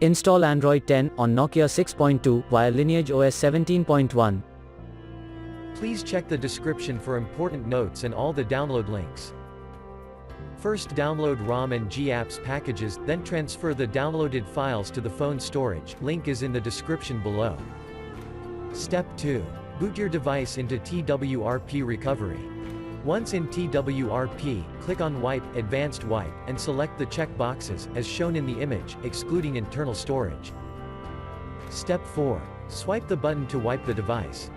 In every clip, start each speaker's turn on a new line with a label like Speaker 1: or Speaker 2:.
Speaker 1: Install Android 10 on Nokia 6.2 via LineageOS 17.1.
Speaker 2: Please check the description for important notes and all the download links. First download ROM and GApps packages, then transfer the downloaded files to the phone storage, link is in the description below. Step 2. Boot your device into TWRP recovery. Once in TWRP, click on Wipe, Advanced Wipe, and select the check boxes, as shown in the image, excluding internal storage. Step 4. Swipe the button to wipe the device.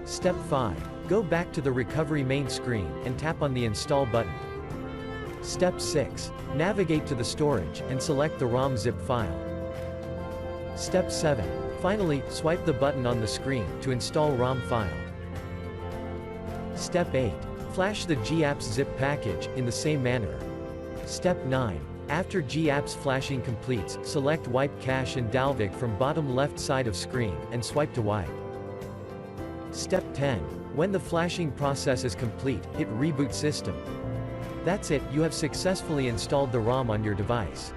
Speaker 2: Step 5. Go back to the recovery main screen, and tap on the Install button. Step 6. Navigate to the storage, and select the ROM zip file. Step 7. Finally, swipe the button on the screen, to install ROM file. Step 8. Flash the GApps zip package, in the same manner. Step 9. After GApps flashing completes, select Wipe Cache and Dalvik from bottom left side of screen, and swipe to wipe. Step 10. When the flashing process is complete, hit Reboot System. That's it, you have successfully installed the ROM on your device.